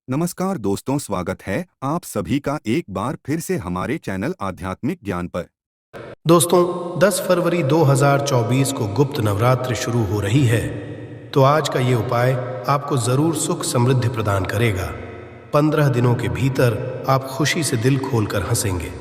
नमस्कार दोस्तों, स्वागत है आप सभी का एक बार फिर से हमारे चैनल आध्यात्मिक ज्ञान पर। दोस्तों 10 फरवरी 2024 को गुप्त नवरात्रि शुरू हो रही है, तो आज का ये उपाय आपको जरूर सुख समृद्धि प्रदान करेगा। 15 दिनों के भीतर आप खुशी से दिल खोलकर हंसेंगे।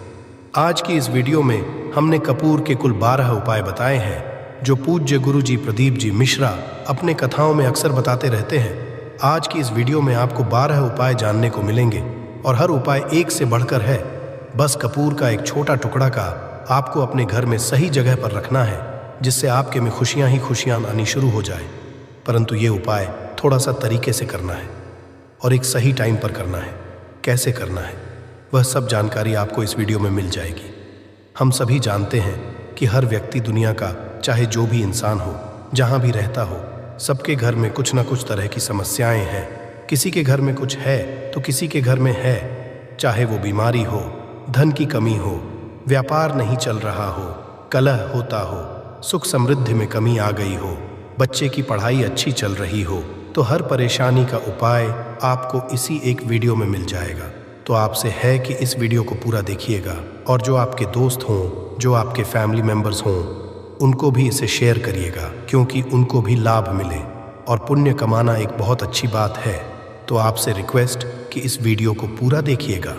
आज की इस वीडियो में हमने कपूर के कुल 12 उपाय बताए हैं, जो पूज्य गुरु जी प्रदीप जी मिश्रा अपने कथाओं में अक्सर बताते रहते हैं। आज की इस वीडियो में आपको 12 उपाय जानने को मिलेंगे और हर उपाय एक से बढ़कर है। बस कपूर का एक छोटा टुकड़ा का आपको अपने घर में सही जगह पर रखना है, जिससे आपके में खुशियां ही खुशियां आनी शुरू हो जाए। परंतु ये उपाय थोड़ा सा तरीके से करना है और एक सही टाइम पर करना है। कैसे करना है वह सब जानकारी आपको इस वीडियो में मिल जाएगी। हम सभी जानते हैं कि हर व्यक्ति दुनिया का, चाहे जो भी इंसान हो, जहाँ भी रहता हो, सबके घर में कुछ ना कुछ तरह की समस्याएं हैं। किसी के घर में कुछ है तो किसी के घर में है। चाहे वो बीमारी हो, धन की कमी हो, व्यापार नहीं चल रहा हो, कलह होता हो, सुख समृद्धि में कमी आ गई हो, बच्चे की पढ़ाई अच्छी चल रही हो, तो हर परेशानी का उपाय आपको इसी एक वीडियो में मिल जाएगा। तो आपसे है कि इस वीडियो को पूरा देखिएगा और जो आपके दोस्त हों, जो आपके फैमिली मेंबर्स हों, उनको भी इसे शेयर करिएगा, क्योंकि उनको भी लाभ मिले। और पुण्य कमाना एक बहुत अच्छी बात है। तो आपसे रिक्वेस्ट कि इस वीडियो को पूरा देखिएगा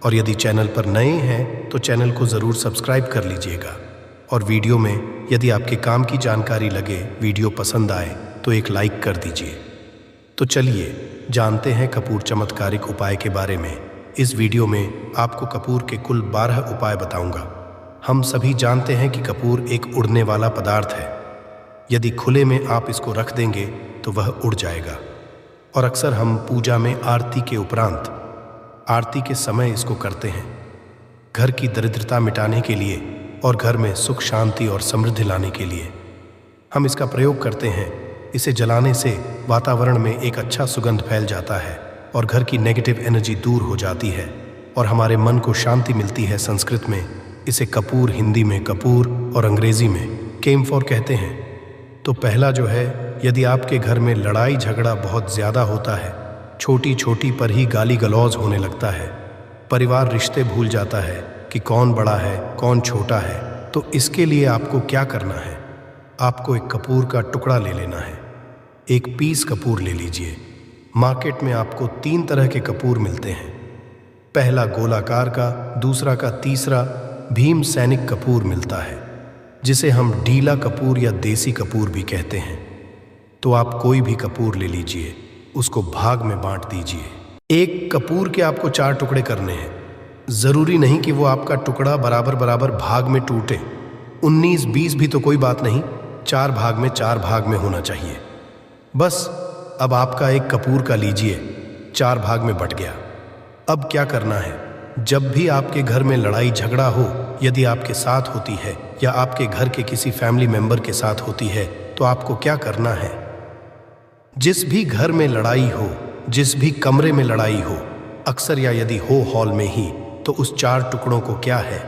और यदि चैनल पर नए हैं तो चैनल को ज़रूर सब्सक्राइब कर लीजिएगा। और वीडियो में यदि आपके काम की जानकारी लगे, वीडियो पसंद आए तो एक लाइक कर दीजिए। तो चलिए जानते हैं कपूर चमत्कारिक उपाय के बारे में। इस वीडियो में आपको कपूर के कुल 12 उपाय बताऊंगा। हम सभी जानते हैं कि कपूर एक उड़ने वाला पदार्थ है। यदि खुले में आप इसको रख देंगे तो वह उड़ जाएगा। और अक्सर हम पूजा में आरती के उपरांत, आरती के समय इसको करते हैं, घर की दरिद्रता मिटाने के लिए और घर में सुख शांति और समृद्धि लाने के लिए हम इसका प्रयोग करते हैं। इसे जलाने से वातावरण में एक अच्छा सुगंध फैल जाता है और घर की नेगेटिव एनर्जी दूर हो जाती है और हमारे मन को शांति मिलती है। संस्कृत में इसे कपूर, हिंदी में कपूर और अंग्रेजी में केम्फोर कहते हैं। तो पहला जो है, यदि आपके घर में लड़ाई झगड़ा बहुत ज़्यादा होता है, छोटी छोटी पर ही गाली गलौज होने लगता है, परिवार रिश्ते भूल जाता है कि कौन बड़ा है कौन छोटा है, तो इसके लिए आपको क्या करना है? आपको एक कपूर का टुकड़ा ले लेना है। एक पीस कपूर ले लीजिए। मार्केट में आपको 3 तरह के कपूर मिलते हैं। पहला गोलाकार का, दूसरा का, तीसरा भीम सैनिक कपूर मिलता है, जिसे हम ढीला कपूर या देसी कपूर भी कहते हैं। तो आप कोई भी कपूर ले लीजिए, उसको भाग में बांट दीजिए। एक कपूर के आपको 4 टुकड़े करने हैं। जरूरी नहीं कि वो आपका टुकड़ा बराबर बराबर भाग में टूटे। 19-20 भी तो कोई बात नहीं, 4 भाग में 4 भाग में होना चाहिए। बस अब आपका एक कपूर का लीजिए, 4 भाग में बट गया। अब क्या करना है? जब भी आपके घर में लड़ाई झगड़ा हो, यदि आपके साथ होती है या आपके घर के किसी फैमिली मेंबर के साथ होती है, तो आपको क्या करना है? जिस भी घर में लड़ाई हो, जिस भी कमरे में लड़ाई हो, अक्सर या यदि हो हॉल में ही, तो उस 4 टुकड़ों को क्या है,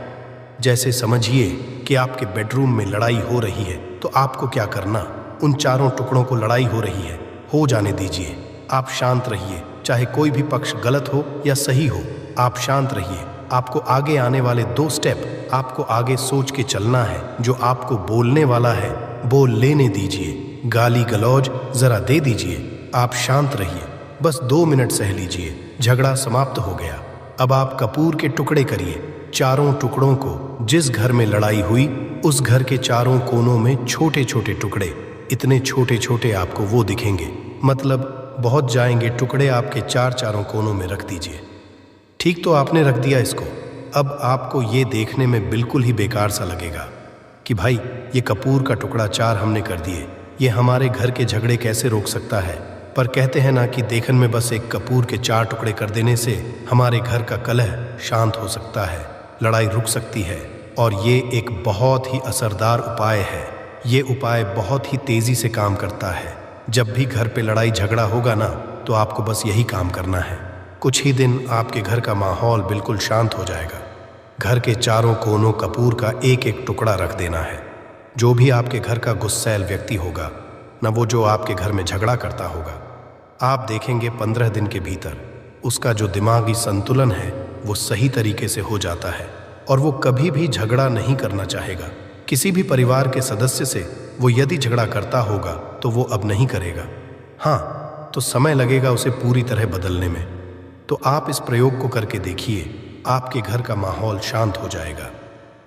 जैसे समझिए कि आपके बेडरूम में लड़ाई हो रही है, तो आपको क्या करना? उन 4 टुकड़ों को लड़ाई हो रही है, हो जाने दीजिए। आप शांत रहिए, चाहे कोई भी पक्ष गलत हो या सही हो, आप शांत रहिए। आपको आगे आने वाले 2 स्टेप आपको आगे सोच के चलना है। जो आपको बोलने वाला है, बोल लेने दीजिए। गाली गलौज जरा दे दीजिए। आप शांत रहिए, बस 2 मिनट सह लीजिए। झगड़ा समाप्त हो गया। अब आप कपूर के टुकड़े करिए। 4 टुकड़ों को, जिस घर में लड़ाई हुई उस घर के 4 कोनों में छोटे छोटे टुकड़े, इतने छोटे छोटे आपको वो दिखेंगे, मतलब बहुत जाएंगे टुकड़े, आपके 4 कोनों में रख दीजिए। ठीक, तो आपने रख दिया इसको। अब आपको ये देखने में बिल्कुल ही बेकार सा लगेगा कि भाई ये कपूर का टुकड़ा 4 हमने कर दिए, ये हमारे घर के झगड़े कैसे रोक सकता है? पर कहते हैं ना कि देखन में बस एक कपूर के 4 टुकड़े कर देने से हमारे घर का कलह शांत हो सकता है, लड़ाई रुक सकती है। और ये एक बहुत ही असरदार उपाय है। ये उपाय बहुत ही तेज़ी से काम करता है। जब भी घर पे लड़ाई झगड़ा होगा ना, तो आपको बस यही काम करना है। कुछ ही दिन आपके घर का माहौल बिल्कुल शांत हो जाएगा। घर के 4 कोनों कपूर का एक एक टुकड़ा रख देना है। जो भी आपके घर का गुस्सैल व्यक्ति होगा, न वो जो आपके घर में झगड़ा करता होगा, आप देखेंगे 15 दिन के भीतर उसका जो दिमागी संतुलन है वो सही तरीके से हो जाता है और वो कभी भी झगड़ा नहीं करना चाहेगा। किसी भी परिवार के सदस्य से वो यदि झगड़ा करता होगा तो वो अब नहीं करेगा। हाँ, तो समय लगेगा उसे पूरी तरह बदलने में। तो आप इस प्रयोग को करके देखिए, आपके घर का माहौल शांत हो जाएगा।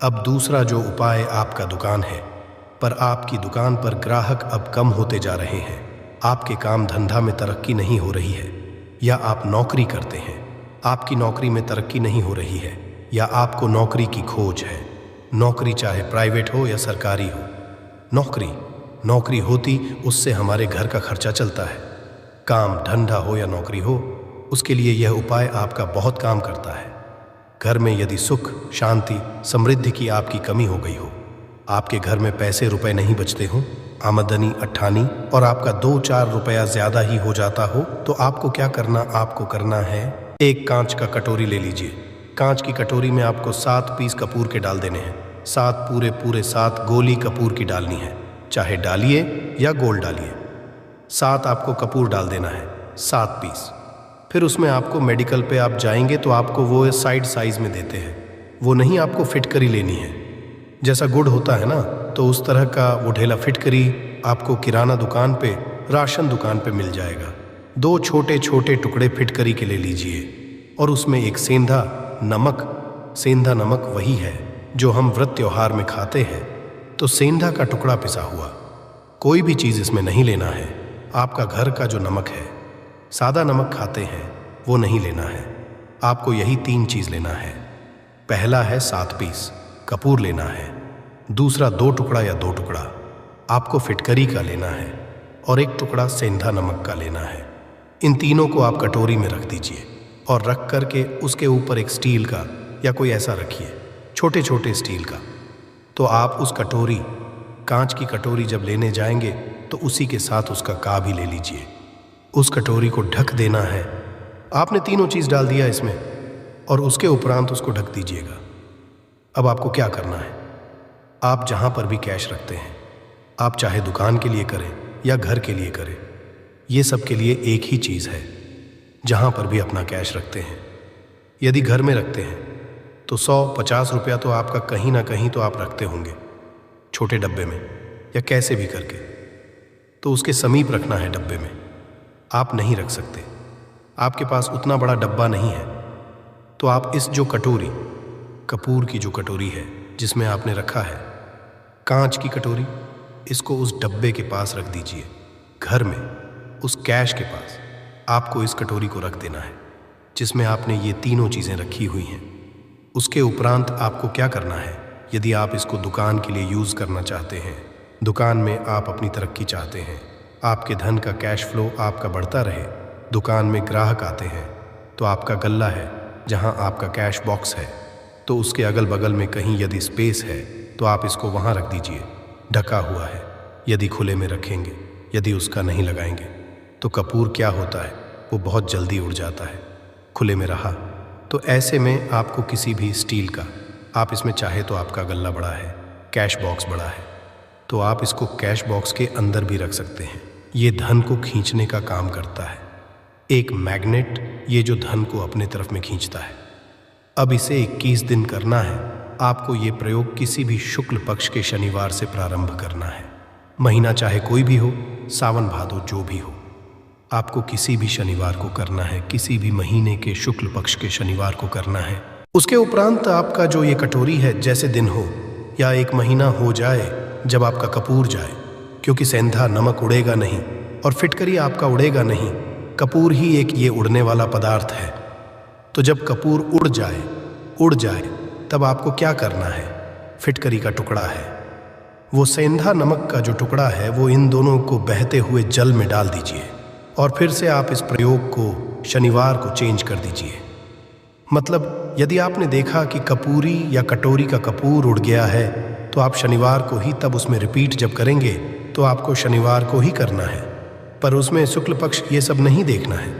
अब दूसरा जो उपाय आपका दुकान है, पर आपकी दुकान पर ग्राहक अब कम होते जा रहे हैं, आपके काम धंधा में तरक्की नहीं हो रही है, या आप नौकरी करते हैं, आपकी नौकरी में तरक्की नहीं हो रही है, या आपको नौकरी की खोज है। नौकरी चाहे प्राइवेट हो या सरकारी हो, नौकरी होती उससे हमारे घर का खर्चा चलता है। काम धंधा हो या नौकरी हो, उसके लिए यह उपाय आपका बहुत काम करता है। घर में यदि सुख, शांति, समृद्धि की आपकी कमी हो गई हो, आपके घर में पैसे रुपए नहीं बचते हों, आमदनी अट्ठानी और आपका 2-4 रुपया ज्यादा ही हो जाता हो, तो आपको क्या करना? आपको करना है, एक कांच का कटोरी ले लीजिए। कांच की कटोरी में आपको 7 पीस कपूर के डाल देने हैं। 7 पूरे 7 गोली कपूर की डालनी है, चाहे डालिए या गोल डालिए। 7 आपको कपूर डाल देना है, 7 पीस। फिर उसमें आपको मेडिकल पे आप जाएंगे तो आपको वो साइड साइज में देते हैं, वो नहीं आपको फिटकरी लेनी है। जैसा गुड़ होता है ना, तो उस तरह का वो ढेला फिटकरी आपको किराना दुकान पे, राशन दुकान पे मिल जाएगा। 2 छोटे छोटे टुकड़े फिटकरी के ले लीजिए और उसमें एक सेंधा नमक वही है जो हम व्रत त्योहार में खाते हैं, तो सेंधा का टुकड़ा पिसा हुआ। कोई भी चीज़ इसमें नहीं लेना है। आपका घर का जो नमक है, सादा नमक खाते हैं, वो नहीं लेना है। आपको यही 3 चीज़ लेना है। पहला है 7 पीस कपूर लेना है, दूसरा 2 टुकड़ा या 2 टुकड़ा आपको फिटकरी का लेना है, और 1 टुकड़ा सेंधा नमक का लेना है। इन तीनों को आप कटोरी में रख दीजिए और रख करके उसके ऊपर एक स्टील का या कोई ऐसा रखिए, छोटे छोटे स्टील का। तो आप उस कटोरी, कांच की कटोरी जब लेने जाएंगे तो उसी के साथ उसका का भी ले लीजिए। उस कटोरी को ढक देना है। आपने तीनों चीज़ डाल दिया इसमें और उसके उपरांत उसको ढक दीजिएगा। अब आपको क्या करना है? आप जहाँ पर भी कैश रखते हैं, आप चाहे दुकान के लिए करें या घर के लिए करें, ये सब के लिए एक ही चीज़ है। जहाँ पर भी अपना कैश रखते हैं, यदि घर में रखते हैं तो 100-50 रुपया तो आपका कहीं ना कहीं तो आप रखते होंगे, छोटे डब्बे में या कैसे भी करके। तो उसके समीप रखना है डब्बे में। आप नहीं रख सकते, आपके पास उतना बड़ा डब्बा नहीं है, तो आप इस जो कटोरी, कपूर की जो कटोरी है जिसमें आपने रखा है, कांच की कटोरी, इसको उस डब्बे के पास रख दीजिए। घर में उस कैश के पास आपको इस कटोरी को रख देना है जिसमें आपने ये तीनों चीज़ें रखी हुई हैं। उसके उपरांत आपको क्या करना है? यदि आप इसको दुकान के लिए यूज़ करना चाहते हैं, दुकान में आप अपनी तरक्की चाहते हैं, आपके धन का कैश फ्लो आपका बढ़ता रहे, दुकान में ग्राहक आते हैं, तो आपका गल्ला है जहां आपका कैश बॉक्स है, तो उसके अगल बगल में कहीं यदि स्पेस है तो आप इसको वहां रख दीजिए। ढका हुआ है, यदि खुले में रखेंगे, यदि उसका नहीं लगाएंगे तो कपूर क्या होता है, वो बहुत जल्दी उड़ जाता है। खुले में रहा तो ऐसे में आपको किसी भी स्टील का, आप इसमें चाहे तो आपका गल्ला बड़ा है, कैश बॉक्स बड़ा है, तो आप इसको कैश बॉक्स के अंदर भी रख सकते हैं। ये धन को खींचने का काम करता है, एक मैग्नेट, ये जो धन को अपने तरफ में खींचता है। अब इसे 21 दिन करना है। आपको ये प्रयोग किसी भी शुक्ल पक्ष के शनिवार से प्रारंभ करना है। महीना चाहे कोई भी हो, सावन भादो जो भी हो, आपको किसी भी शनिवार को करना है, किसी भी महीने के शुक्ल पक्ष के शनिवार को करना है। उसके उपरांत आपका जो ये कटोरी है, जैसे दिन हो या 1 महीना हो जाए जब आपका कपूर जाए, क्योंकि सेंधा नमक उड़ेगा नहीं और फिटकरी आपका उड़ेगा नहीं, कपूर ही एक ये उड़ने वाला पदार्थ है। तो जब कपूर उड़ जाए तब आपको क्या करना है? फिटकरी का टुकड़ा है, वो सेंधा नमक का जो टुकड़ा है, वो इन दोनों को बहते हुए जल में डाल दीजिए और फिर से आप इस प्रयोग को शनिवार को चेंज कर दीजिए। मतलब यदि आपने देखा कि कपूरी या कटोरी का कपूर उड़ गया है, तो आप शनिवार को ही तब उसमें रिपीट जब करेंगे तो आपको शनिवार को ही करना है, पर उसमें शुक्ल पक्ष ये सब नहीं देखना है,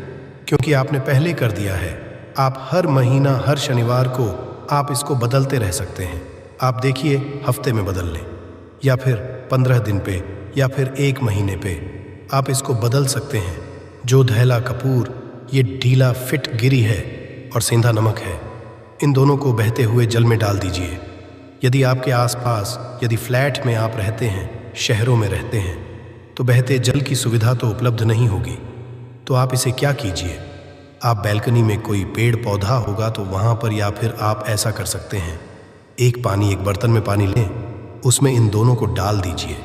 क्योंकि आपने पहले कर दिया है। आप हर महीना, हर शनिवार को आप इसको बदलते रह सकते हैं। आप देखिए, हफ्ते में बदल लें या फिर 15 दिन पे या फिर 1 महीने पे आप इसको बदल सकते हैं। जो धैला कपूर ये ढीला फिट गिरी है और सेंधा नमक है। इन दोनों को बहते हुए जल में डाल दीजिए। यदि आपके आसपास, यदि फ्लैट में आप रहते हैं, शहरों में रहते हैं, तो बहते जल की सुविधा तो उपलब्ध नहीं होगी। तो आप इसे क्या कीजिए, आप बैल्कनी में कोई पेड़ पौधा होगा तो वहाँ पर, या फिर आप ऐसा कर सकते हैं, एक बर्तन में पानी लें, उसमें इन दोनों को डाल दीजिए।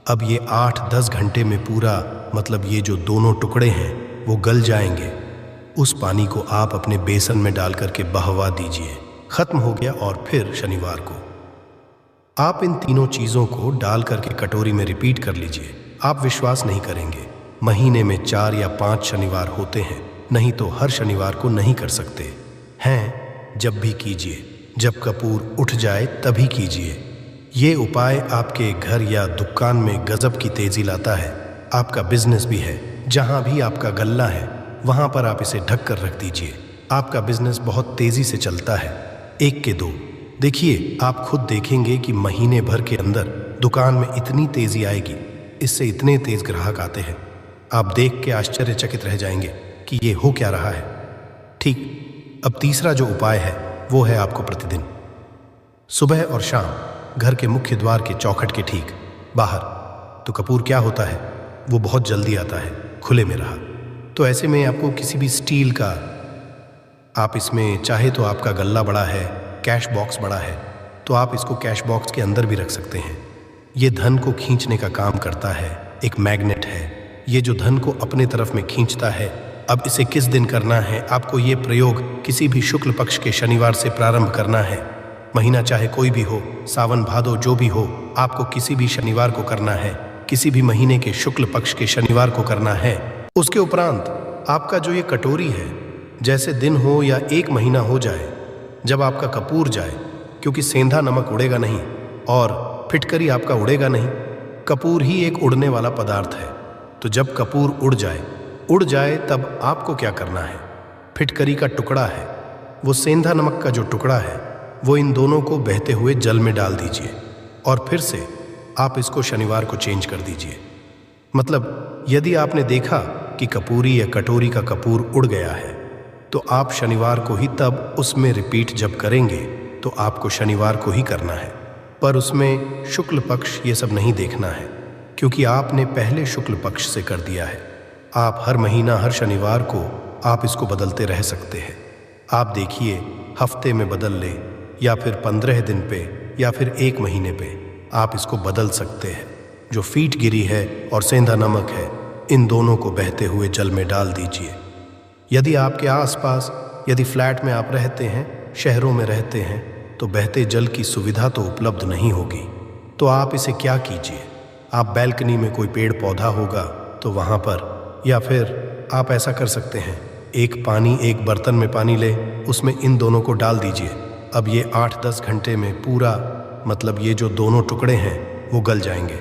अब ये 8-10 घंटे में पूरा, मतलब ये जो दोनों टुकड़े हैं वो गल जाएंगे। उस पानी को आप अपने बेसन में डाल करके बहवा दीजिए। खत्म हो गया। और फिर शनिवार को आप इन तीनों चीज़ों को डाल करके कटोरी में रिपीट कर लीजिए। आप विश्वास नहीं करेंगे, महीने में 4 या 5 शनिवार होते हैं, नहीं तो हर शनिवार को नहीं कर सकते हैं। जब भी कीजिए, जब कपूर उठ जाए तभी कीजिए। ये उपाय आपके घर या दुकान में गजब की तेजी लाता है। आपका बिजनेस भी है, जहाँ भी आपका गल्ला है वहाँ पर आप इसे ढक कर रख दीजिए। आपका बिजनेस बहुत तेजी से चलता है। 1 के 2 देखिए, आप खुद देखेंगे कि महीने भर के अंदर दुकान में इतनी तेजी आएगी, इससे इतने तेज ग्राहक आते हैं, आप देख के आश्चर्यचकित रह जाएंगे कि ये हो क्या रहा है। ठीक। अब तीसरा जो उपाय है वो है आपको प्रतिदिन सुबह और शाम घर के मुख्य द्वार के चौखट के ठीक बाहर, तो कपूर क्या होता है, वो बहुत जल्दी आता है, खुले में रहा। तो ऐसे में आपको किसी भी स्टील का, आप इसमें चाहे तो आपका गल्ला बड़ा है, कैश बॉक्स बड़ा है, तो आप इसको कैश बॉक्स के अंदर भी रख सकते हैं। ये धन को खींचने का काम करता है, एक मैग्नेट है, ये जो धन को अपने तरफ में खींचता है। अब इसे किस दिन करना है, आपको ये प्रयोग किसी भी शुक्ल पक्ष के शनिवार से प्रारंभ करना है। महीना चाहे कोई भी हो, सावन भादो जो भी हो, आपको किसी भी शनिवार को करना है, किसी भी महीने के शुक्ल पक्ष के शनिवार को करना है। उसके उपरांत आपका जो ये कटोरी है, जैसे दिन हो या 1 महीना हो जाए, जब आपका कपूर जाए, क्योंकि सेंधा नमक उड़ेगा नहीं और फिटकरी आपका उड़ेगा नहीं, कपूर ही एक उड़ने वाला पदार्थ है। तो जब कपूर उड़ जाए तब आपको क्या करना है, फिटकरी का टुकड़ा है, वो सेंधा नमक का जो टुकड़ा है, वो इन दोनों को बहते हुए जल में डाल दीजिए और फिर से आप इसको शनिवार को चेंज कर दीजिए। मतलब यदि आपने देखा कि कपूरी या कटोरी का कपूर उड़ गया है, तो आप शनिवार को ही तब उसमें रिपीट जब करेंगे तो आपको शनिवार को ही करना है। पर उसमें शुक्ल पक्ष ये सब नहीं देखना है, क्योंकि आपने पहले शुक्ल पक्ष से कर दिया है। आप हर महीना, हर शनिवार को आप इसको बदलते रह सकते हैं। आप देखिए, हफ्ते में बदल ले या फिर 15 दिन पे या फिर 1 महीने पे आप इसको बदल सकते हैं। जो फीट गिरी है और सेंधा नमक है, इन दोनों को बहते हुए जल में डाल दीजिए। यदि आपके आसपास, यदि फ्लैट में आप रहते हैं, शहरों में रहते हैं, तो बहते जल की सुविधा तो उपलब्ध नहीं होगी। तो आप इसे क्या कीजिए, आप बैल्कनी में कोई पेड़ पौधा होगा तो वहाँ पर, या फिर आप ऐसा कर सकते हैं, एक बर्तन में पानी ले, उसमें इन दोनों को डाल दीजिए। अब ये 8-10 घंटे में पूरा, मतलब ये जो दोनों टुकड़े हैं वो गल जाएंगे।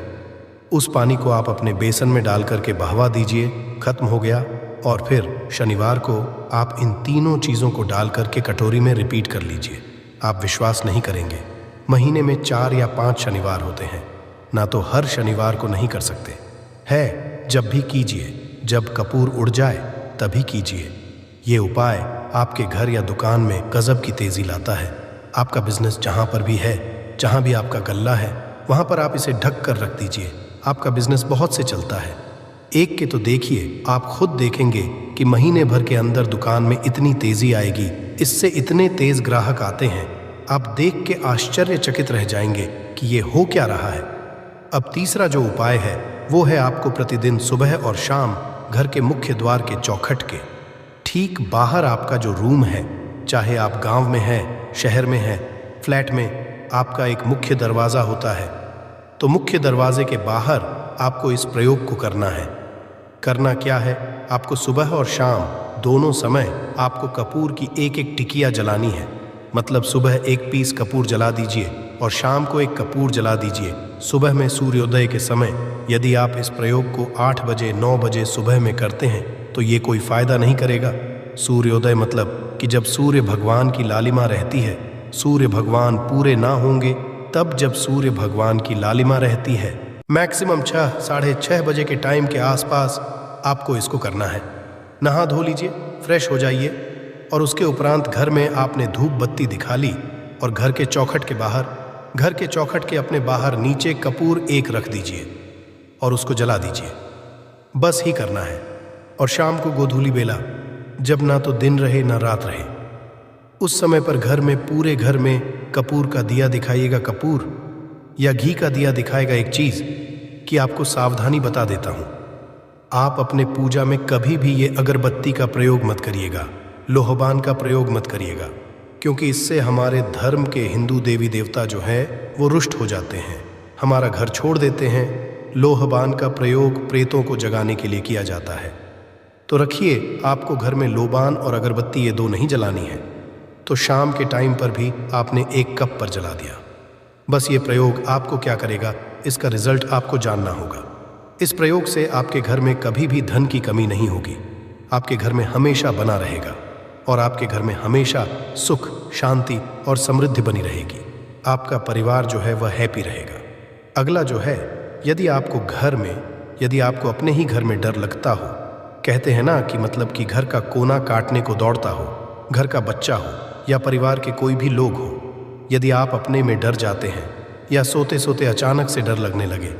उस पानी को आप अपने बेसन में डाल करके बहवा दीजिए। खत्म हो गया। और फिर शनिवार को आप इन तीनों चीज़ों को डाल करके कटोरी में रिपीट कर लीजिए। आप विश्वास नहीं करेंगे, महीने में 4 या 5 शनिवार होते हैं, ना तो हर शनिवार को नहीं कर सकते है। जब भी कीजिए, जब कपूर उड़ जाए तभी कीजिए। ये उपाय आपके घर या दुकान में गजब की तेजी लाता है। आपका बिजनेस जहाँ पर भी है, जहाँ भी आपका गल्ला है, वहाँ पर आप इसे ढक कर रख दीजिए। आपका बिजनेस बहुत से चलता है। 1 के तो देखिए, आप खुद देखेंगे कि महीने भर के अंदर दुकान में इतनी तेजी आएगी, इससे इतने तेज ग्राहक आते हैं, आप देख के आश्चर्यचकित रह जाएंगे कि ये हो क्या रहा है। अब तीसरा जो उपाय है वो है आपको प्रतिदिन सुबह और शाम घर के मुख्य द्वार के चौखट के ठीक बाहर, आपका जो रूम है, चाहे आप गांव में हैं, शहर में हैं, फ्लैट में, आपका एक मुख्य दरवाज़ा होता है, तो मुख्य दरवाजे के बाहर आपको इस प्रयोग को करना है। करना क्या है, आपको सुबह और शाम दोनों समय आपको कपूर की 1-1 टिकिया जलानी है। मतलब सुबह 1 पीस कपूर जला दीजिए और शाम को 1 कपूर जला दीजिए। सुबह में सूर्योदय के समय, यदि आप इस प्रयोग को 8 बजे 9 बजे सुबह में करते हैं तो ये कोई फ़ायदा नहीं करेगा। सूर्योदय मतलब कि जब सूर्य भगवान की लालिमा रहती है, सूर्य भगवान पूरे ना होंगे, तब जब सूर्य भगवान की लालिमा रहती है, मैक्सिमम 6 साढ़े 6 बजे के टाइम के आसपास आपको इसको करना है। नहा धो लीजिए, फ्रेश हो जाइए और उसके उपरांत घर में आपने धूप बत्ती दिखा ली और घर के चौखट के अपने बाहर नीचे कपूर एक रख दीजिए और उसको जला दीजिए। बस ही करना है। और शाम को गोधूली बेला, जब ना तो दिन रहे ना रात रहे, उस समय पर घर में पूरे घर में कपूर का दिया दिखाइएगा। कपूर या घी का दिया दिखाएगा एक चीज कि आपको सावधानी बता देता हूं, आप अपने पूजा में कभी भी ये अगरबत्ती का प्रयोग मत करिएगा, लोहबान का प्रयोग मत करिएगा, क्योंकि इससे हमारे धर्म के हिंदू देवी देवता जो है वो रुष्ट हो जाते हैं, हमारा घर छोड़ देते हैं। लोहबान का प्रयोग प्रेतों को जगाने के लिए किया जाता है। तो रखिए, आपको घर में लोबान और अगरबत्ती ये दो नहीं जलानी है, तो शाम के टाइम पर भी आपने एक कप पर जला दिया। बस ये प्रयोग आपको क्या करेगा, इसका रिजल्ट आपको जानना होगा। इस प्रयोग से आपके घर में कभी भी धन की कमी नहीं होगी, आपके घर में हमेशा बना रहेगा और आपके घर में हमेशा सुख, शांति और समृद्धि बनी रहेगी। आपका परिवार जो है वह हैप्पी रहेगा। अगला जो है, यदि आपको अपने ही घर में डर लगता हो, कहते हैं ना कि मतलब कि घर का कोना काटने को दौड़ता हो, घर का बच्चा हो या परिवार के कोई भी लोग हो, यदि आप अपने में डर जाते हैं या सोते सोते अचानक से डर लगने लगे,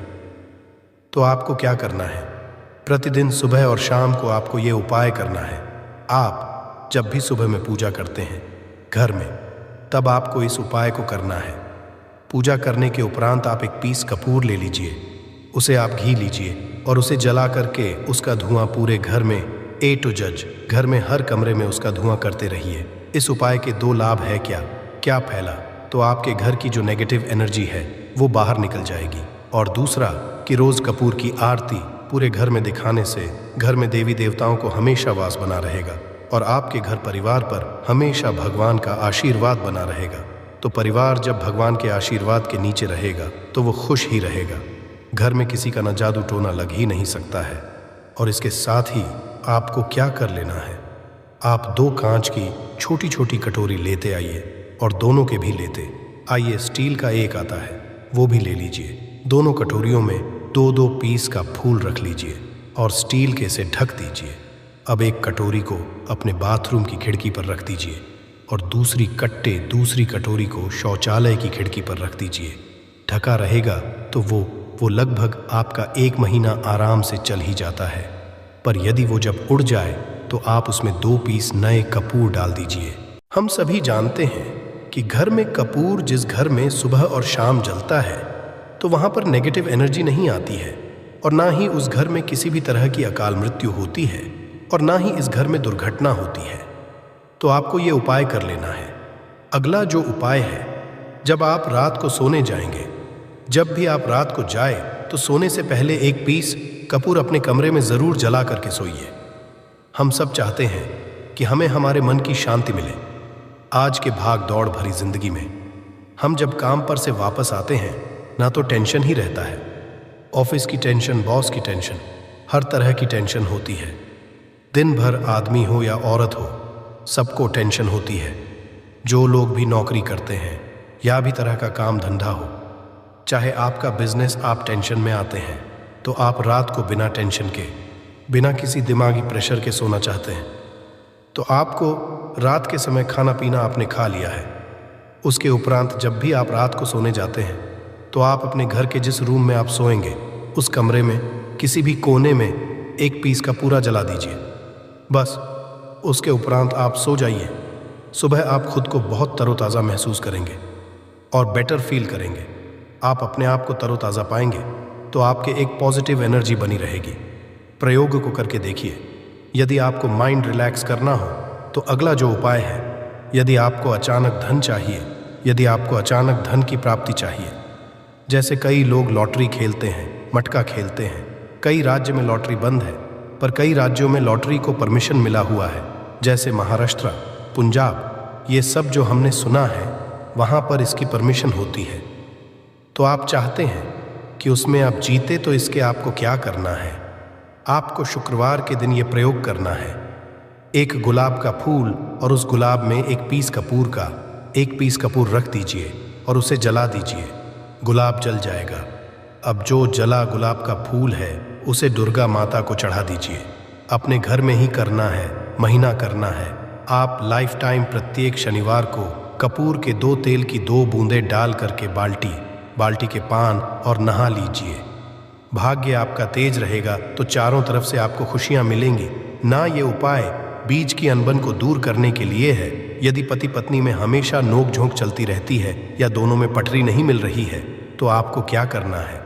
तो आपको क्या करना है, प्रतिदिन सुबह और शाम को आपको ये उपाय करना है। आप जब भी सुबह में पूजा करते हैं घर में, तब आपको इस उपाय को करना है। पूजा करने के उपरांत आप एक पीस कपूर ले लीजिए, उसे आप घी लीजिए और उसे जला करके उसका धुआं पूरे घर में A to Z, घर में हर कमरे में उसका धुआं करते रहिए। इस उपाय के दो लाभ है क्या पहला तो आपके घर की जो नेगेटिव एनर्जी है वो बाहर निकल जाएगी, और दूसरा कि रोज कपूर की आरती पूरे घर में दिखाने से घर में देवी देवताओं को हमेशा वास बना रहेगा और आपके घर परिवार पर हमेशा भगवान का आशीर्वाद बना रहेगा। तो परिवार जब भगवान के आशीर्वाद के नीचे रहेगा तो वो खुश ही रहेगा। घर में किसी का न जादू टोना लग ही नहीं सकता है। और इसके साथ ही आपको क्या कर लेना है, आप 2 कांच की छोटी छोटी कटोरी लेते आइए और दोनों के भी लेते आइए। स्टील का एक आता है, वो भी ले लीजिए। दोनों कटोरियों में 2-2 पीस का फूल रख लीजिए और स्टील के से ढक दीजिए। अब एक कटोरी को अपने बाथरूम की खिड़की पर रख दीजिए और दूसरी कटोरी को शौचालय की खिड़की पर रख दीजिए। ढका रहेगा तो वो लगभग आपका 1 महीना आराम से चल ही जाता है। पर यदि वो जब उड़ जाए तो आप उसमें 2 पीस नए कपूर डाल दीजिए। हम सभी जानते हैं कि घर में कपूर जिस घर में सुबह और शाम जलता है तो वहाँ पर नेगेटिव एनर्जी नहीं आती है और ना ही उस घर में किसी भी तरह की अकाल मृत्यु होती है और ना ही इस घर में दुर्घटना होती है। तो आपको ये उपाय कर लेना है। अगला जो उपाय है, जब आप रात को सोने जाएंगे, जब भी आप रात को जाए तो सोने से पहले 1 पीस कपूर अपने कमरे में ज़रूर जला करके सोइए। हम सब चाहते हैं कि हमें हमारे मन की शांति मिले। आज के भाग दौड़ भरी जिंदगी में हम जब काम पर से वापस आते हैं ना तो टेंशन ही रहता है, ऑफिस की टेंशन, बॉस की टेंशन, हर तरह की टेंशन होती है। दिन भर आदमी हो या औरत हो, सबको टेंशन होती है। जो लोग भी नौकरी करते हैं या भी तरह का काम धंधा हो, चाहे आपका बिजनेस, आप टेंशन में आते हैं तो आप रात को बिना टेंशन के, बिना किसी दिमागी प्रेशर के सोना चाहते हैं। तो आपको रात के समय खाना पीना आपने खा लिया है, उसके उपरांत जब भी आप रात को सोने जाते हैं तो आप अपने घर के जिस रूम में आप सोएंगे उस कमरे में किसी भी कोने में 1 पीस का पूरा जला दीजिए। बस उसके उपरांत आप सो जाइए। सुबह आप खुद को बहुत तरोताज़ा महसूस करेंगे और बेटर फील करेंगे। आप अपने आप को तरोताज़ा पाएंगे तो आपके एक पॉजिटिव एनर्जी बनी रहेगी। प्रयोग को करके देखिए। यदि आपको माइंड रिलैक्स करना हो तो अगला जो उपाय है, यदि आपको अचानक धन चाहिए, यदि आपको अचानक धन की प्राप्ति चाहिए, जैसे कई लोग लॉटरी खेलते हैं, मटका खेलते हैं। कई राज्य में लॉटरी बंद है पर कई राज्यों में लॉटरी को परमिशन मिला हुआ है, जैसे महाराष्ट्र, पंजाब, ये सब जो हमने सुना है वहाँ पर इसकी परमिशन होती है। तो आप चाहते हैं कि उसमें आप जीते, तो इसके आपको क्या करना है, आपको शुक्रवार के दिन ये प्रयोग करना है। 1 गुलाब का फूल और उस गुलाब में 1 पीस कपूर रख दीजिए और उसे जला दीजिए। गुलाब जल जाएगा। अब जो जला गुलाब का फूल है उसे दुर्गा माता को चढ़ा दीजिए। अपने घर में ही करना है, महीना करना है। आप लाइफ टाइम प्रत्येक शनिवार को कपूर के 2 तेल की 2 बूंदें डाल करके बाल्टी के पान और नहा लीजिए। भाग्य आपका तेज रहेगा तो चारों तरफ से आपको खुशियां मिलेंगी। ना ये उपाय बीच की अनबन को दूर करने के लिए है। यदि पति पत्नी में हमेशा नोक झोंक चलती रहती है या दोनों में पटरी नहीं मिल रही है तो आपको क्या करना है?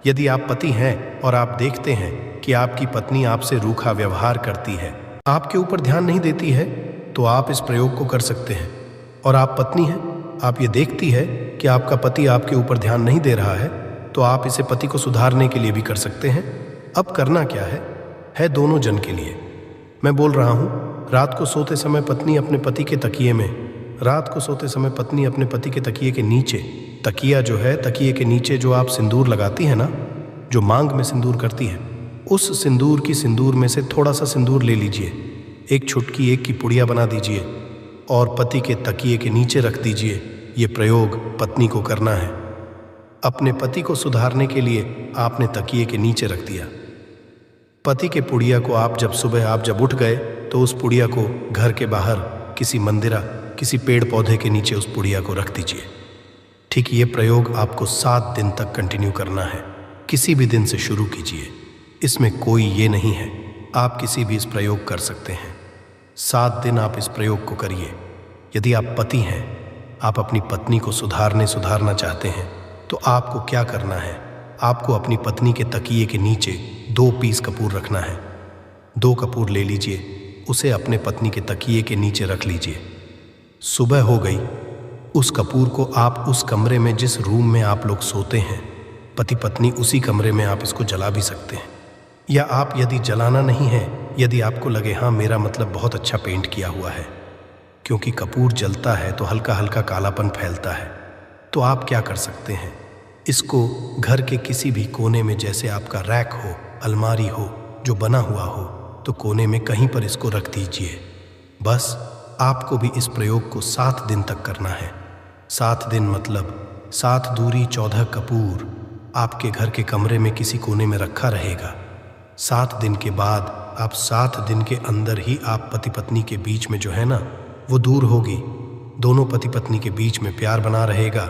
यदि आप पति हैं और आप देखते हैं कि आपकी पत्नी आपसे रूखा व्यवहार करती है, आपके ऊपर ध्यान नहीं देती है, तो आप इस प्रयोग को कर सकते हैं। और आप पत्नी हैं, आप ये देखती है कि आपका पति आपके ऊपर ध्यान नहीं दे रहा है, तो आप इसे पति को सुधारने के लिए भी कर सकते हैं। अब करना क्या है दोनों जन के लिए। मैं बोल रहा हूँ, रात को सोते समय पत्नी अपने पति के तकिए के नीचे, तकिया जो है, तकिए के नीचे जो आप सिंदूर लगाती है ना, जो मांग में सिंदूर करती है, उस सिंदूर में से थोड़ा सा सिंदूर ले लीजिए, एक चुटकी 1 की पुड़िया बना दीजिए और पति के तकिए के नीचे रख दीजिए। ये प्रयोग पत्नी को करना है। अपने पति को सुधारने के लिए आपने तकिए के नीचे रख दिया। पति के पुड़िया को आप जब उठ गए तो उस पुड़िया को घर के बाहर किसी मंदिरा, किसी पेड़ पौधे के नीचे उस पुड़िया को रख दीजिए। ठीक ये प्रयोग आपको 7 दिन तक कंटिन्यू करना है। किसी भी दिन से शुरू कीजिए, इसमें कोई ये नहीं है, आप किसी भी इस प्रयोग कर सकते हैं। 7 दिन आप इस प्रयोग को करिए। यदि आप पति हैं, आप अपनी पत्नी को सुधारना चाहते हैं, तो आपको क्या करना है? आपको अपनी पत्नी के तकिए के नीचे 2 पीस कपूर रखना है। 2 कपूर ले लीजिए, उसे अपने पत्नी के तकिए के नीचे रख लीजिए। सुबह हो गई, उस कपूर को आप उस कमरे में, जिस रूम में आप लोग सोते हैं, पति पत्नी, उसी कमरे में आप इसको जला भी सकते हैं। या आप यदि जलाना नहीं है, यदि आपको लगे हाँ मेरा मतलब बहुत अच्छा पेंट किया हुआ है, क्योंकि कपूर जलता है तो हल्का हल्का कालापन फैलता है, तो आप क्या कर सकते हैं? इसको घर के किसी भी कोने में, जैसे आपका रैक हो, अलमारी हो जो बना हुआ हो, तो कोने में कहीं पर इसको रख दीजिए। बस आपको भी इस प्रयोग को 7 दिन तक करना है। 7 दिन मतलब 7 दूरी 14 कपूर आपके घर के कमरे में किसी कोने में रखा रहेगा। 7 दिन के बाद, आप 7 दिन के अंदर ही आप पति पत्नी के बीच में जो है ना, वो दूर होगी। दोनों पति पत्नी के बीच में प्यार बना रहेगा।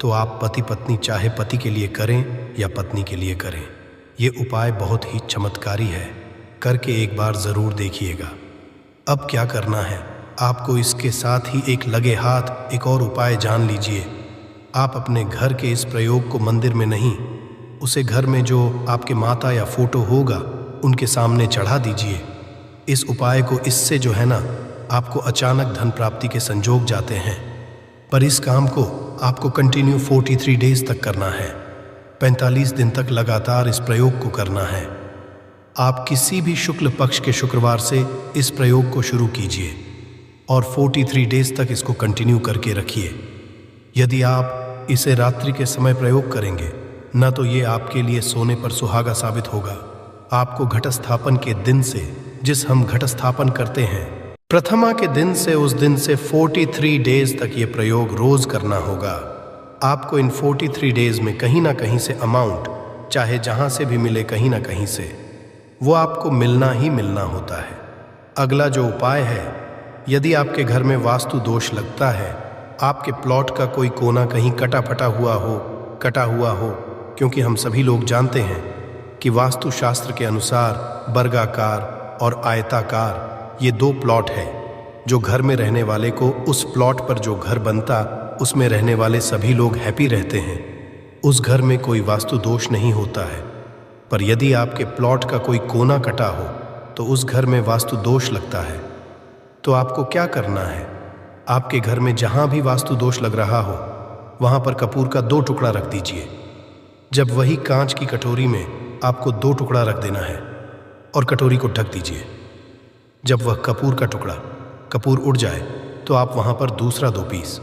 तो आप पति पत्नी चाहे पति के लिए करें या पत्नी के लिए करें, ये उपाय बहुत ही चमत्कारी है। करके एक बार ज़रूर देखिएगा। अब क्या करना है आपको? इसके साथ ही एक लगे हाथ एक और उपाय जान लीजिए। आप अपने घर के इस प्रयोग को मंदिर में नहीं, उसे घर में जो आपके माता या फोटो होगा उनके सामने चढ़ा दीजिए। इस उपाय को, इससे जो है ना, आपको अचानक धन प्राप्ति के संजोग जाते हैं। पर इस काम को आपको कंटिन्यू 43 डेज तक करना है। 45 दिन तक लगातार इस प्रयोग को करना है। आप किसी भी शुक्ल पक्ष के शुक्रवार से इस प्रयोग को शुरू कीजिए और 43 डेज तक इसको कंटिन्यू करके रखिए। यदि आप इसे रात्रि के समय प्रयोग करेंगे न, तो ये आपके लिए सोने पर सुहागा साबित होगा। आपको घट स्थापन के दिन से, जिस हम घट स्थापन करते हैं, प्रथमा के दिन से, उस दिन से 43 डेज तक ये प्रयोग रोज करना होगा। आपको इन 43 डेज में कहीं ना कहीं से अमाउंट, चाहे जहां से भी मिले, कहीं ना कहीं से वो आपको मिलना ही मिलना होता है। अगला जो उपाय है, यदि आपके घर में वास्तु दोष लगता है, आपके प्लॉट का कोई कोना कहीं कटा हुआ हो, क्योंकि हम सभी लोग जानते हैं कि वास्तुशास्त्र के अनुसार वर्गाकार और आयताकार ये 2 प्लॉट है। जो घर में रहने वाले को, उस प्लॉट पर जो घर बनता, उसमें रहने वाले सभी लोग हैप्पी रहते हैं, उस घर में कोई वास्तु दोष नहीं होता है। पर यदि आपके प्लॉट का कोई कोना कटा हो तो उस घर में वास्तु दोष लगता है। तो आपको क्या करना है? आपके घर में जहां भी वास्तु दोष लग रहा हो, वहां पर कपूर का 2 टुकड़ा रख दीजिए। जब वही कांच की कटोरी में आपको 2 टुकड़ा रख देना है और कटोरी को ढक दीजिए। जब वह कपूर उड़ जाए तो आप वहां पर दूसरा 2 पीस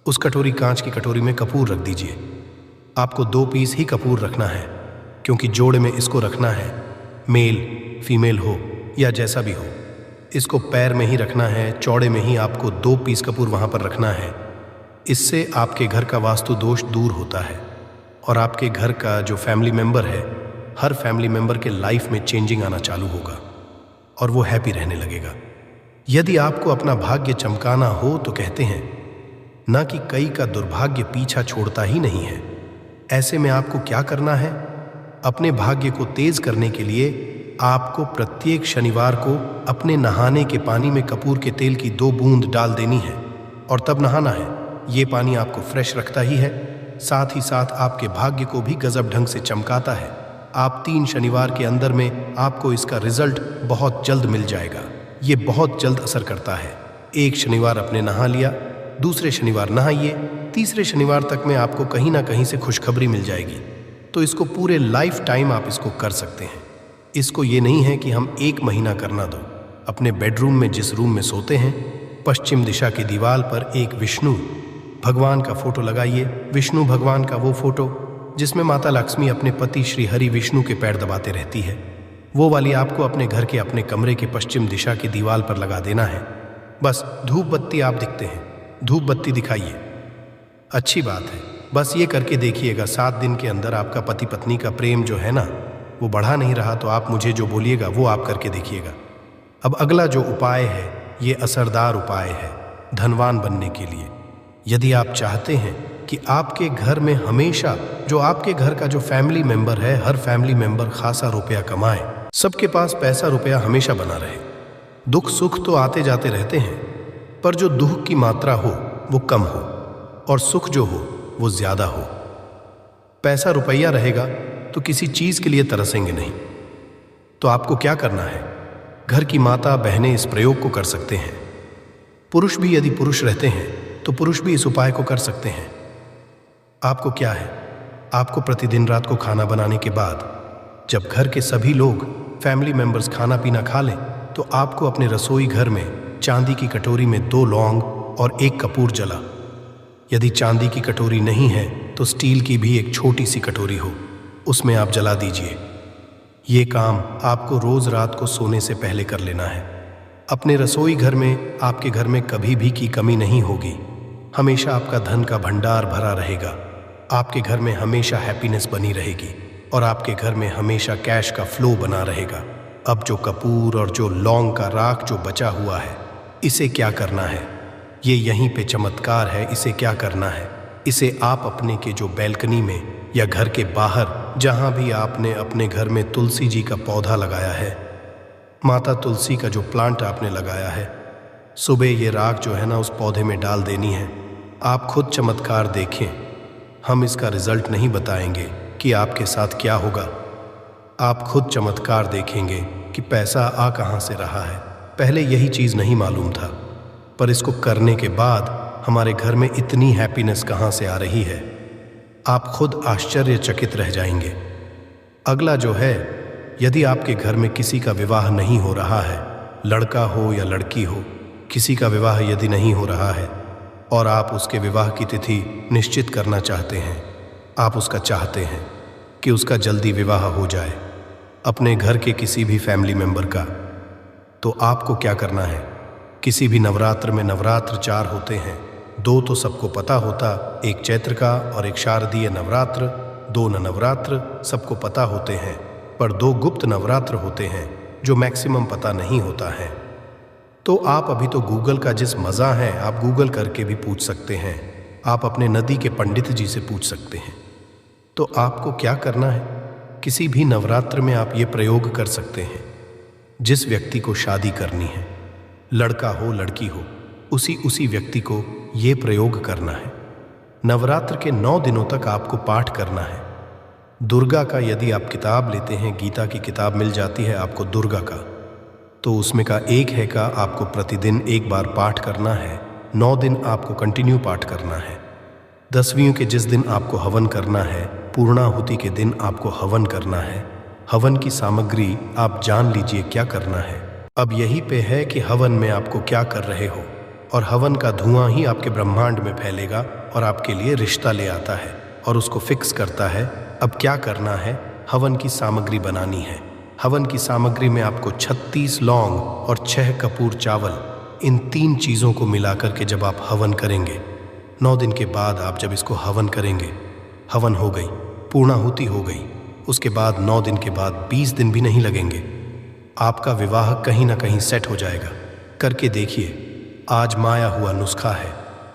उस कांच की कटोरी में कपूर रख दीजिए। आपको 2 पीस ही कपूर रखना है, क्योंकि जोड़े में इसको रखना है, मेल फीमेल हो या जैसा भी हो, इसको पैर में ही रखना है। चौड़े में ही आपको 2 पीस कपूर वहां पर रखना है। इससे आपके घर का वास्तु दोष दूर होता है और आपके घर का जो फैमिली मेंबर है, हर फैमिली मेंबर के लाइफ में चेंजिंग आना चालू होगा। और वो हैप्पी रहने लगेगा। यदि आपको अपना भाग्य चमकाना हो तो कहते हैं ना कि कई का दुर्भाग्य पीछा छोड़ता ही नहीं है। ऐसे में आपको क्या करना है? अपने भाग्य को तेज करने के लिए आपको प्रत्येक शनिवार को अपने नहाने के पानी में कपूर के तेल की 2 बूंद डाल देनी है और तब नहाना है। ये पानी आपको फ्रेश रखता ही है, साथ ही साथ आपके भाग्य को भी गजब ढंग से चमकाता है। आप 3 शनिवार के अंदर में आपको इसका रिजल्ट बहुत जल्द मिल जाएगा। ये बहुत जल्द असर करता है। एक शनिवार आपने नहा लिया, दूसरे शनिवार नहाइए, तीसरे शनिवार तक में आपको कहीं ना कहीं से खुशखबरी मिल जाएगी। तो इसको पूरे लाइफ टाइम आप इसको कर सकते हैं। इसको ये नहीं है कि हम 1 महीना करना दो। अपने बेडरूम में जिस रूम में सोते हैं, पश्चिम दिशा की दीवार पर एक विष्णु भगवान का फोटो लगाइए। विष्णु भगवान का वो फोटो जिसमें माता लक्ष्मी अपने पति श्री हरि विष्णु के पैर दबाते रहती है, वो वाली आपको अपने घर के अपने कमरे के पश्चिम दिशा की दीवार पर लगा देना है। बस धूप बत्ती आप दिखते हैं, धूप बत्ती दिखाइए। अच्छी बात है, बस ये करके देखिएगा। 7 दिन के अंदर आपका पति पत्नी का प्रेम जो है ना, वो बढ़ा नहीं रहा तो आप मुझे जो बोलिएगा वो आप करके देखिएगा। अब अगला जो उपाय है, ये असरदार उपाय है धनवान बनने के लिए। यदि आप चाहते हैं कि आपके घर में हमेशा जो आपके घर का जो फैमिली मेंबर है, हर फैमिली मेंबर खासा रुपया कमाए, सबके पास पैसा रुपया हमेशा बना रहे। दुख सुख तो आते जाते रहते हैं, पर जो दुख की मात्रा हो वो कम हो और सुख जो हो वो ज्यादा हो। पैसा रुपया रहेगा तो किसी चीज के लिए तरसेंगे नहीं। तो आपको क्या करना है? घर की माता बहनें इस प्रयोग को कर सकते हैं। पुरुष भी यदि पुरुष रहते हैं तो पुरुष भी इस उपाय को कर सकते हैं। आपको क्या है? आपको प्रतिदिन रात को खाना बनाने के बाद जब घर के सभी लोग फैमिली मेंबर्स खाना पीना खा लें, तो आपको अपने रसोई घर में चांदी की कटोरी में 2 लौंग और 1 कपूर जला। यदि चांदी की कटोरी नहीं है तो स्टील की भी एक छोटी सी कटोरी हो, उसमें आप जला दीजिए। ये काम आपको रोज रात को सोने से पहले कर लेना है। अपने रसोई घर में आपके घर में कभी भी की कमी नहीं होगी। हमेशा आपका धन का भंडार भरा रहेगा। आपके घर में हमेशा हैप्पीनेस बनी रहेगी और आपके घर में हमेशा कैश का फ्लो बना रहेगा। अब जो कपूर और जो लौंग का राख जो बचा हुआ है, इसे क्या करना है? ये यहीं पे चमत्कार है। इसे क्या करना है? इसे आप अपने के जो बैल्कनी में या घर के बाहर जहां भी आपने अपने घर में तुलसी जी का पौधा लगाया है, माता तुलसी का जो प्लांट आपने लगाया है, सुबह ये राख जो है ना उस पौधे में डाल देनी है। आप खुद चमत्कार देखें। हम इसका रिजल्ट नहीं बताएंगे कि आपके साथ क्या होगा। आप खुद चमत्कार देखेंगे कि पैसा आ कहां से रहा है। पहले यही चीज़ नहीं मालूम था, पर इसको करने के बाद हमारे घर में इतनी हैप्पीनेस कहां से आ रही है, आप खुद आश्चर्यचकित रह जाएंगे। अगला जो है, यदि आपके घर में किसी का विवाह नहीं हो रहा है, लड़का हो या लड़की हो, किसी का विवाह यदि नहीं हो रहा है और आप उसके विवाह की तिथि निश्चित करना चाहते हैं, आप उसका चाहते हैं कि उसका जल्दी विवाह हो जाए अपने घर के किसी भी फैमिली मेंबर का, तो आपको क्या करना है? किसी भी नवरात्र में नवरात्र 4 होते हैं। 2 तो सबको पता होता, एक चैत्र का और एक शारदीय नवरात्र। 2 नवरात्र सबको पता होते हैं, पर 2 गुप्त नवरात्र होते हैं जो मैक्सिमम पता नहीं होता है। तो आप अभी तो गूगल का जिस मज़ा है, आप गूगल करके भी पूछ सकते हैं। आप अपने नदी के पंडित जी से पूछ सकते हैं। तो आपको क्या करना है? किसी भी नवरात्र में आप ये प्रयोग कर सकते हैं। जिस व्यक्ति को शादी करनी है, लड़का हो लड़की हो, उसी व्यक्ति को ये प्रयोग करना है। नवरात्र के 9 दिनों तक आपको पाठ करना है। दुर्गा का यदि आप किताब लेते हैं, गीता की किताब मिल जाती है आपको दुर्गा का, तो उसमें का एक है का आपको प्रतिदिन 1 बार पाठ करना है। 9 दिन आपको कंटिन्यू पाठ करना है। 10वीं के जिस दिन आपको हवन करना है, पूर्णाहुति के दिन आपको हवन करना है। हवन की सामग्री आप जान लीजिए क्या करना है। अब यही पे है कि हवन में आपको क्या कर रहे हो, और हवन का धुआं ही आपके ब्रह्मांड में फैलेगा और आपके लिए रिश्ता ले आता है और उसको फिक्स करता है। अब क्या करना है? हवन की सामग्री बनानी है। हवन की सामग्री में आपको 36 लौंग और 6 कपूर चावल, इन 3 चीज़ों को मिलाकर के जब आप हवन करेंगे, 9 दिन के बाद आप जब इसको हवन करेंगे, हवन हो गई, पूर्णाहुति हो गई, उसके बाद 9 दिन के बाद 20 दिन भी नहीं लगेंगे, आपका विवाह कहीं ना कहीं सेट हो जाएगा। करके देखिए, आज माया हुआ नुस्खा है।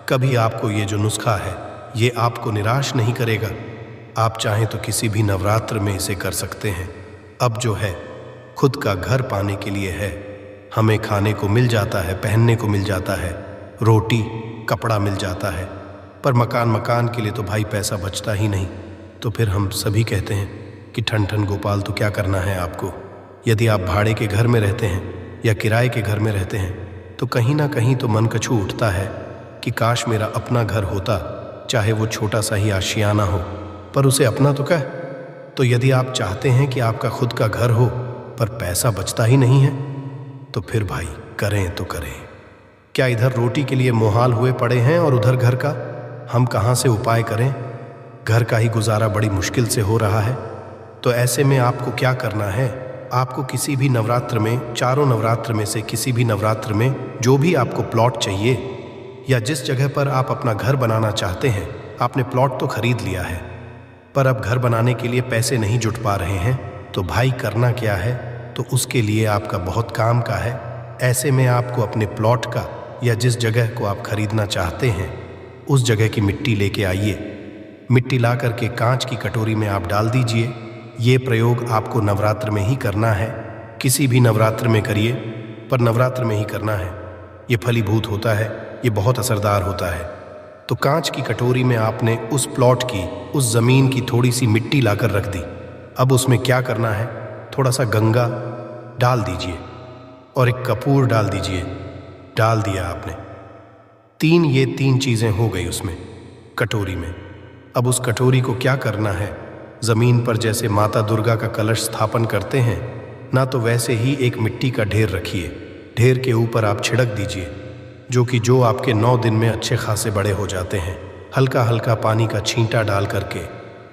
कभी आपको ये जो नुस्खा है ये आपको निराश नहीं करेगा। आप चाहें तो किसी भी नवरात्र में इसे कर सकते हैं। अब जो है खुद का घर पाने के लिए है। हमें खाने को मिल जाता है, पहनने को मिल जाता है, रोटी कपड़ा मिल जाता है, पर मकान के लिए तो भाई पैसा बचता ही नहीं। तो फिर हम सभी कहते हैं कि ठन ठन गोपाल, तो क्या करना है आपको। यदि आप भाड़े के घर में रहते हैं या किराए के घर में रहते हैं तो कहीं ना कहीं तो मन कछू उठता है कि काश मेरा अपना घर होता, चाहे वो छोटा सा ही आशियाना हो, पर उसे अपना तो कह। तो यदि आप चाहते हैं कि आपका खुद का घर हो पर पैसा बचता ही नहीं है, तो फिर भाई करें तो करें। क्या इधर रोटी के लिए मोहाल हुए पड़े हैं और उधर घर का हम कहाँ से उपाय करें। घर का ही गुजारा बड़ी मुश्किल से हो रहा है। तो ऐसे में आपको क्या करना है, आपको किसी भी नवरात्र में, चारों नवरात्र में से किसी भी नवरात्र में जो भी आपको प्लॉट चाहिए या जिस जगह पर आप अपना घर बनाना चाहते हैं, आपने प्लॉट तो खरीद लिया है पर अब घर बनाने के लिए पैसे नहीं जुट पा रहे हैं, तो भाई करना क्या है। तो उसके लिए आपका बहुत काम का है। ऐसे में आपको अपने प्लॉट का या जिस जगह को आप खरीदना चाहते हैं उस जगह की मिट्टी लेके आइए। मिट्टी ला करके कांच की कटोरी में आप डाल दीजिए। ये प्रयोग आपको नवरात्र में ही करना है। किसी भी नवरात्र में करिए, पर नवरात्र में ही करना है। ये फलीभूत होता है, ये बहुत असरदार होता है। तो कांच की कटोरी में आपने उस प्लॉट की, उस ज़मीन की थोड़ी सी मिट्टी लाकर रख दी। अब उसमें क्या करना है, थोड़ा सा गंगा डाल दीजिए और एक कपूर डाल दीजिए। डाल दिया आपने, ये तीन चीज़ें हो गई उसमें कटोरी में। अब उस कटोरी को क्या करना है, ज़मीन पर जैसे माता दुर्गा का कलश स्थापन करते हैं ना, तो वैसे ही एक मिट्टी का ढेर रखिए। ढेर के ऊपर आप छिड़क दीजिए, जो आपके 9 दिन में अच्छे खासे बड़े हो जाते हैं। हल्का हल्का पानी का छींटा डाल करके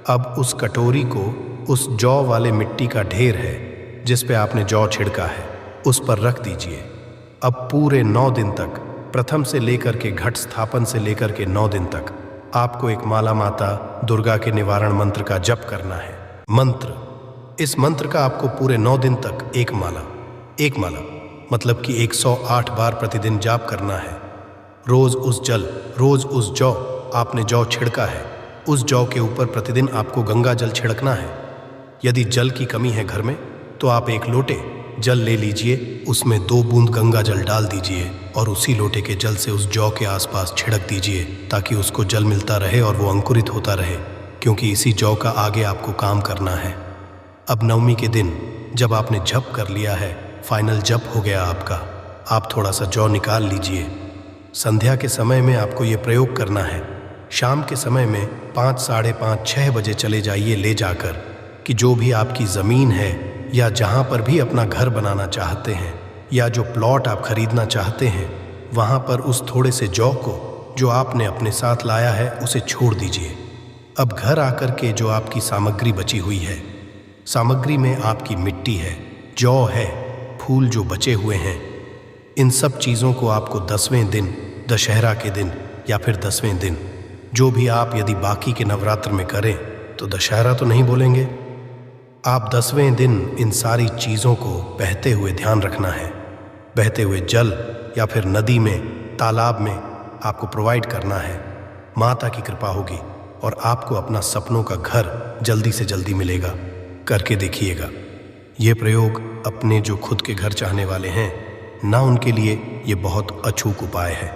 अब उस कटोरी को उस जौ वाले मिट्टी का ढेर है जिस पे आपने जौ छिड़का है उस पर रख दीजिए। अब पूरे 9 दिन तक, प्रथम से लेकर के घट स्थापन से लेकर के 9 दिन तक आपको एक माला माता दुर्गा के निवारण मंत्र का जप करना है। मंत्र, इस मंत्र का आपको पूरे 9 दिन तक एक माला मतलब कि 108 बार प्रतिदिन जाप करना है। रोज उस जौ, आपने जौ छिड़का है, उस जौ के ऊपर प्रतिदिन आपको गंगा जल छिड़कना है। यदि जल की कमी है घर में तो आप एक लोटे जल ले लीजिए, उसमें 2 बूंद गंगा जल डाल दीजिए और उसी लोटे के जल से उस जौ के आसपास छिड़क दीजिए ताकि उसको जल मिलता रहे और वो अंकुरित होता रहे, क्योंकि इसी जौ का आगे आपको काम करना है। अब नवमी के दिन जब आपने जप कर लिया है, फाइनल जप हो गया आपका, आप थोड़ा सा जौ निकाल लीजिए। संध्या के समय में आपको ये प्रयोग करना है। शाम के समय में 5, साढ़े 5, 6 बजे चले जाइए ले जाकर कि जो भी आपकी ज़मीन है या जहाँ पर भी अपना घर बनाना चाहते हैं या जो प्लॉट आप खरीदना चाहते हैं, वहाँ पर उस थोड़े से जौ को जो आपने अपने साथ लाया है उसे छोड़ दीजिए। अब घर आकर के जो आपकी सामग्री बची हुई है, सामग्री में आपकी मिट्टी है, जौ है, फूल जो बचे हुए हैं, इन सब चीज़ों को आपको 10वें दिन, दशहरा के दिन या फिर 10वें दिन, जो भी आप यदि बाकी के नवरात्र में करें तो दशहरा तो नहीं बोलेंगे, आप 10वें दिन इन सारी चीज़ों को बहते हुए ध्यान रखना है। बहते हुए जल या फिर नदी में, तालाब में आपको प्रोवाइड करना है। माता की कृपा होगी और आपको अपना सपनों का घर जल्दी से जल्दी मिलेगा। करके देखिएगा। ये प्रयोग अपने जो खुद के घर चाहने वाले हैं ना, उनके लिए ये बहुत अचूक उपाय है।